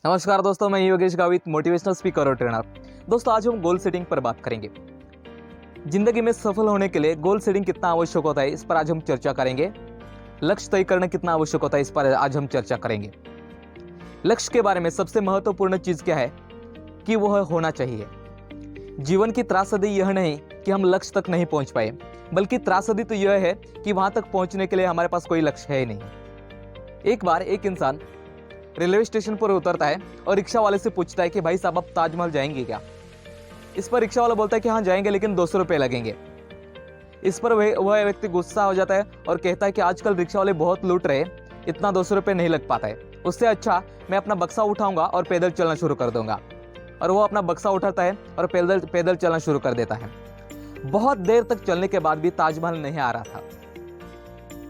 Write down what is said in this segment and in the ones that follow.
नमस्कार दोस्तों, मैं योगेश गावित, मोटिवेशनल स्पीकर और ट्रेनर। दोस्तों, आज हम गोल सेटिंग पर बात करेंगे। जिंदगी में सफल होने के लिए गोल सेटिंग कितना आवश्यक होता है, इस पर आज हम चर्चा करेंगे। लक्ष्य तय करना कितना आवश्यक होता है, इस पर आज हम चर्चा करेंगे। लक्ष्य के बारे में सबसे महत्वपूर्ण चीज क्या है कि वह होना चाहिए। जीवन की त्रासदी यह नहीं कि हम लक्ष्य तक नहीं पहुंच पाए, बल्कि त्रासदी तो यह है कि वहां तक पहुंचने के लिए हमारे पास कोई लक्ष्य है ही नहीं। एक बार एक इंसान रेलवे स्टेशन पर उतरता है और रिक्शा वाले से पूछता है कि भाई साहब, आप ताजमहल जाएंगे क्या। इस पर रिक्शा वाला बोलता है कि हाँ जाएंगे, लेकिन 200 रुपये लगेंगे। इस पर वह व्यक्ति गुस्सा हो जाता है और कहता है कि आजकल रिक्शा वाले बहुत लूट रहे, इतना 200 रुपये नहीं लग पाता है। उससे अच्छा मैं अपना बक्सा उठाऊंगा और पैदल चलना शुरू कर दूंगा। और वो अपना बक्सा उठाता है और पैदल चलना शुरू कर देता है। बहुत देर तक चलने के बाद भी ताजमहल नहीं आ रहा था।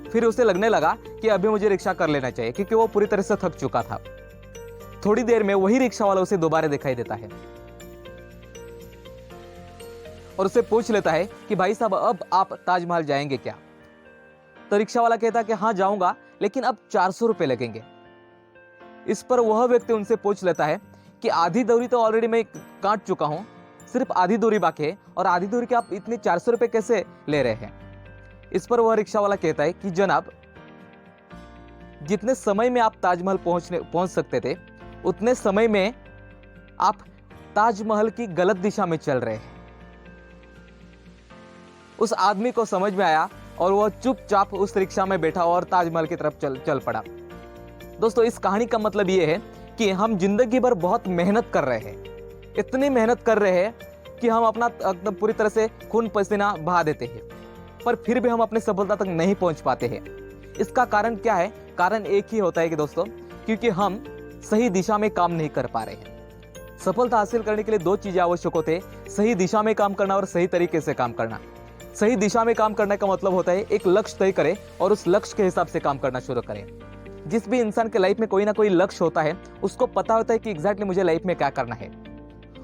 फिर उसे लगने लगा कि अभी मुझे रिक्शा कर लेना चाहिए, क्योंकि वो पूरी तरह से थक चुका था। थोड़ी देर में वही रिक्शा वाला उसे दोबारा दिखाई देता है और उसे पूछ लेता है कि भाई साहब, अब आप ताजमहल जाएंगे क्या। तो रिक्शा वाला कहता है कि हाँ जाऊंगा, लेकिन अब 400 रुपये लगेंगे। इस पर वह व्यक्ति उनसे पूछ लेता है कि आधी दूरी तो ऑलरेडी मैं काट चुका हूं, सिर्फ आधी दूरी बाकी है, और आधी दूरी के आप इतने 400 रुपये कैसे ले रहे हैं। इस पर वह रिक्शा वाला कहता है कि जनाब, जितने समय में आप ताजमहल पहुंच सकते थे, उतने समय में आप ताजमहल की गलत दिशा में चल रहे हैं। उस आदमी को समझ में आया और वह चुपचाप उस रिक्शा में बैठा और ताजमहल की तरफ चल पड़ा। दोस्तों, इस कहानी का मतलब यह है कि हम जिंदगी भर बहुत मेहनत कर रहे हैं, इतनी मेहनत कर रहे हैं कि हम अपना एकदम पूरी तरह से खून पसीना बहा देते हैं, पर फिर भी हम अपनी सफलता तक नहीं पहुंच पाते हैं। इसका कारण क्या है? कारण एक ही होता है कि दोस्तों, क्योंकि हम सही दिशा में काम नहीं कर पा रहे हैं। सफलता हासिल करने के लिए दो चीजें आवश्यक होते हैं, सही दिशा में काम करना और सही तरीके से काम करना। सही दिशा में काम करने का मतलब होता है एक लक्ष्य तय करें और उस लक्ष्य के हिसाब से काम करना शुरू करें। जिस भी इंसान के लाइफ में कोई ना कोई लक्ष्य होता है, उसको पता होता है कि एग्जैक्टली मुझे लाइफ में क्या करना है,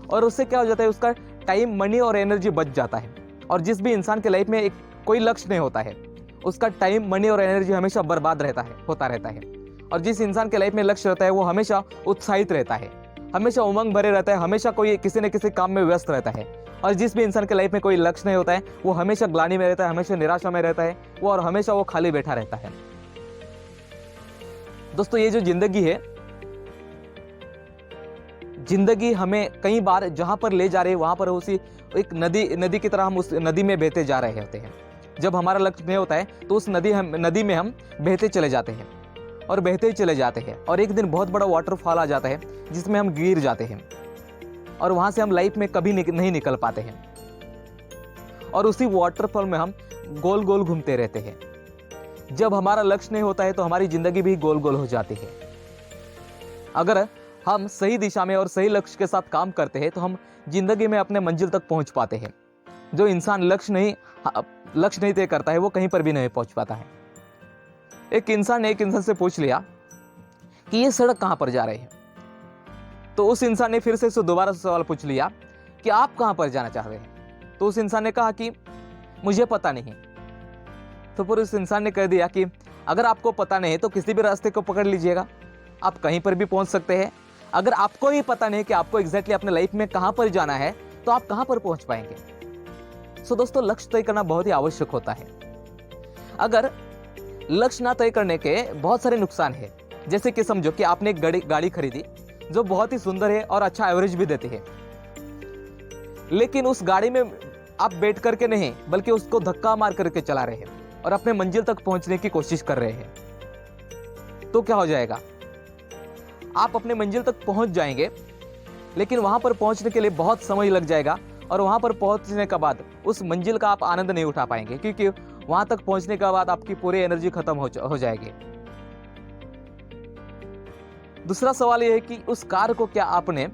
और उससे क्या हो जाता है, उसका टाइम, मनी और एनर्जी बच जाता है। और जिस भी इंसान के लाइफ में कोई लक्ष्य नहीं होता है, उसका टाइम, मनी और एनर्जी हमेशा बर्बाद होता रहता है। और जिस इंसान के लाइफ में लक्ष्य रहता है, वो हमेशा उत्साहित रहता है, हमेशा उमंग भरे रहता है, हमेशा कोई किसी न किसी काम में व्यस्त रहता है। और जिस भी इंसान के लाइफ में कोई लक्ष्य नहीं होता है, वो हमेशा ग्लानि में रहता है, हमेशा निराशा में रहता है, और हमेशा वो खाली बैठा रहता है। दोस्तों, ये जो जिंदगी है, जिंदगी हमें कई बार जहां पर ले जा रही है, वहां पर उसी एक नदी की तरह हम उस नदी में बहते जा रहे होते हैं। जब हमारा लक्ष्य नहीं होता है, तो उस नदी में हम बहते चले जाते हैं और बहते ही चले जाते हैं, और एक दिन बहुत बड़ा वाटरफॉल आ जाता है जिसमें हम गिर जाते हैं, और वहां से हम लाइफ में कभी नहीं निकल पाते हैं। और उसी वाटरफॉल में हम गोल गोल घूमते रहते हैं। जब हमारा लक्ष्य नहीं होता है, तो हमारी जिंदगी भी गोल गोल हो जाती है। अगर हम सही दिशा में और सही लक्ष्य के साथ काम करते हैं, तो हम जिंदगी में अपने मंजिल तक पहुंच पाते हैं। जो इंसान लक्ष्य नहीं तय करता है, वो कहीं पर भी नहीं पहुंच पाता है। एक इंसान से पूछ लिया कि ये सड़क कहां पर जा रही है। तो उस इंसान ने फिर से दोबारा सवाल पूछ लिया कि आप कहां पर जाना चाह रहे हैं। तो उस इंसान ने कहा कि मुझे पता नहीं। तो फिर उस इंसान ने कह दिया कि अगर आपको पता नहीं है, तो किसी भी रास्ते को पकड़ लीजिएगा, आप कहीं पर भी पहुंच सकते हैं। अगर आपको ही पता नहीं कि आपको एग्जैक्टली अपने लाइफ में कहां पर जाना है, तो आप कहां पर पहुंच पाएंगे। सो दोस्तों, लक्ष्य तय करना बहुत ही आवश्यक होता है। अगर लक्ष्य ना तय करने के बहुत सारे नुकसान है। जैसे कि समझो कि आपने एक गाड़ी खरीदी जो बहुत ही सुंदर है और अच्छा एवरेज भी देती है, लेकिन उस गाड़ी में आप बैठ करके नहीं, बल्कि उसको धक्का मार करके चला रहे हैं और अपने मंजिल तक पहुंचने की कोशिश कर रहे हैं, तो क्या हो जाएगा? आप अपने मंजिल तक पहुंच जाएंगे, लेकिन वहां पर पहुंचने के लिए बहुत समय लग जाएगा, और वहां पर पहुंचने के बाद उस मंजिल का आप आनंद नहीं उठा पाएंगे, क्योंकि वहां तक पहुंचने के बाद आपकी पूरी एनर्जी खत्म हो जाएगी। दूसरा सवाल यह है कि उस कार को क्या आपने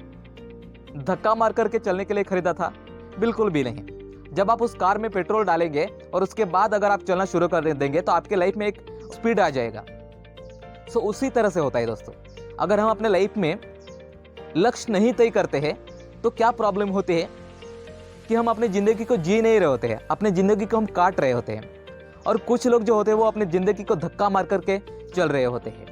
धक्का मार करके चलने के लिए खरीदा था? बिल्कुल भी नहीं। जब आप उस कार में पेट्रोल डालेंगे और उसके बाद अगर आप चलना शुरू कर देंगे, तो आपके लाइफ में एक स्पीड आ जाएगा। सो उसी तरह से होता है दोस्तों, अगर हम अपने लाइफ में लक्ष्य नहीं तय करते हैं, तो क्या प्रॉब्लम होती है कि हम अपनी जिंदगी को जी नहीं रहे होते हैं, अपनी जिंदगी को हम काट रहे होते हैं। और कुछ लोग जो होते हैं, वो अपनी जिंदगी को धक्का मार करके चल रहे होते हैं,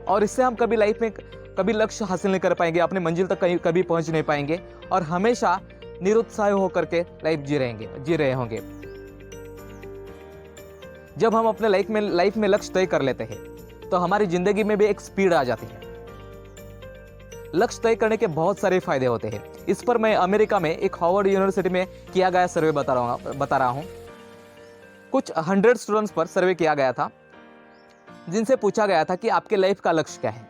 और इससे हम कभी लाइफ में कभी लक्ष्य हासिल नहीं कर पाएंगे, अपने मंजिल तक कभी पहुंच नहीं पाएंगे और हमेशा निरुत्साह होकर के लाइफ जी रहे होंगे। जब हम अपने लाइफ में लक्ष्य तय कर लेते हैं तो हमारी जिंदगी में भी एक स्पीड आ जाती है। लक्ष्य तय करने के बहुत सारे फायदे होते हैं। इस पर मैं अमेरिका में एक हार्वर्ड यूनिवर्सिटी में किया गया सर्वे बता रहा हूं। कुछ 100 स्टूडेंट्स पर सर्वे किया गया था, जिनसे पूछा गया था कि आपके लाइफ का लक्ष्य क्या है।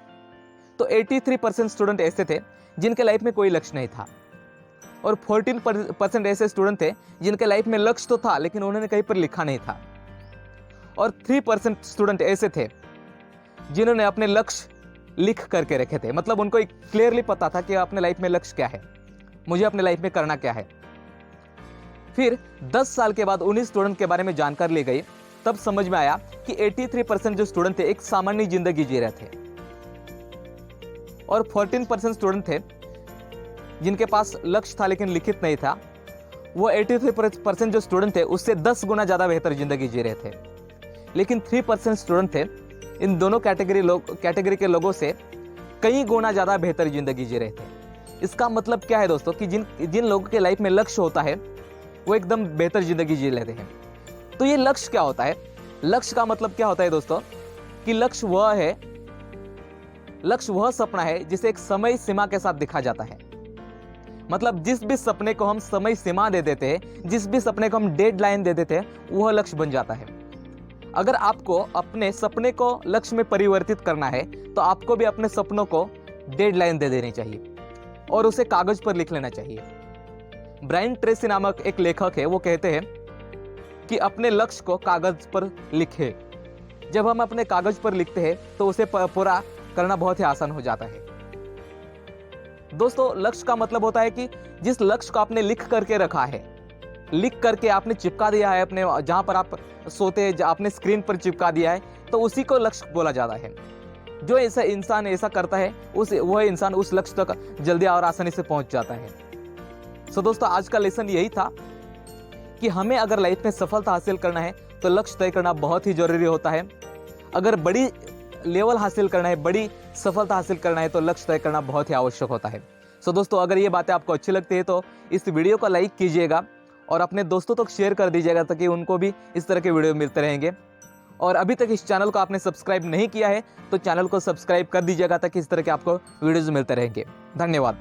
तो 83% स्टूडेंट ऐसे थे जिनके लाइफ में कोई लक्ष्य नहीं था और 14% ऐसे स्टूडेंट थे जिनके लाइफ में लक्ष्य तो था लेकिन उन्होंने कहीं पर लिखा नहीं था और 3% स्टूडेंट ऐसे थे जिन्होंने अपने लक्ष्य लिख करके रखे थे। मतलब उनको क्लियरली पता था कि अपने लाइफ में लक्ष्य क्या है, मुझे अपने लाइफ में करना क्या है। फिर 10 साल के बाद उन्हीं स्टूडेंट के बारे में जानकारी ली गई, तब समझ में आया कि 83% जो स्टूडेंट थे एक सामान्य जिंदगी जी रहे थे और 14% स्टूडेंट थे जिनके पास लक्ष्य था लेकिन लिखित नहीं था। वो 83% जो स्टूडेंट थे उससे 10 गुना ज्यादा बेहतर जिंदगी जी रहे थे। लेकिन 3% स्टूडेंट थे इन दोनों कैटेगरी के लोगों से कई गुना ज्यादा बेहतर जिंदगी जी रहे थे। इसका मतलब क्या है दोस्तों कि जिन लोगों के लाइफ में लक्ष्य होता है वो एकदम बेहतर जिंदगी जी लेते हैं। तो ये लक्ष्य क्या होता है? लक्ष्य का मतलब क्या होता है दोस्तों कि लक्ष्य वह सपना है जिसे एक समय सीमा के साथ दिखा जाता है। मतलब जिस भी सपने को हम समय सीमा दे देते हैं, जिस भी सपने को हम डेडलाइन दे देते हैं, वह लक्ष्य बन जाता है। अगर आपको अपने सपने को लक्ष्य में परिवर्तित करना है तो आपको भी अपने सपनों को डेडलाइन दे देनी चाहिए और उसे कागज पर लिख लेना चाहिए। ब्रायन ट्रेसी नामक एक लेखक है, वो कहते हैं कि अपने लक्ष्य को कागज पर लिखें। जब हम अपने कागज पर लिखते हैं तो उसे पूरा करना बहुत ही आसान हो जाता है। दोस्तों, लक्ष्य का मतलब होता है कि जिस लक्ष्य को आपने लिख करके रखा है, लिख करके आपने चिपका दिया है, अपने जहां पर आप सोते हैं आपने स्क्रीन पर चिपका दिया है, तो उसी को लक्ष्य बोला जाता है। जो ऐसा इंसान ऐसा करता है वह इंसान उस लक्ष्य तक जल्दी और आसानी से पहुंच जाता है। सो दोस्तों, आज का लेसन यही था कि हमें अगर लाइफ में सफलता हासिल करना है तो लक्ष्य तय करना बहुत ही जरूरी होता है। अगर बड़ी लेवल हासिल करना है, बड़ी सफलता हासिल करना है तो लक्ष्य तय करना बहुत ही आवश्यक होता है। सो दोस्तों, अगर ये बातें आपको अच्छी लगती है तो इस वीडियो को लाइक कीजिएगा और अपने दोस्तों तक शेयर कर दीजिएगा ताकि उनको भी इस तरह के वीडियो मिलते रहेंगे। और अभी तक इस चैनल को आपने सब्सक्राइब नहीं किया है तो चैनल को सब्सक्राइब कर दीजिएगा ताकि इस तरह के आपको वीडियोज मिलते रहेंगे। धन्यवाद।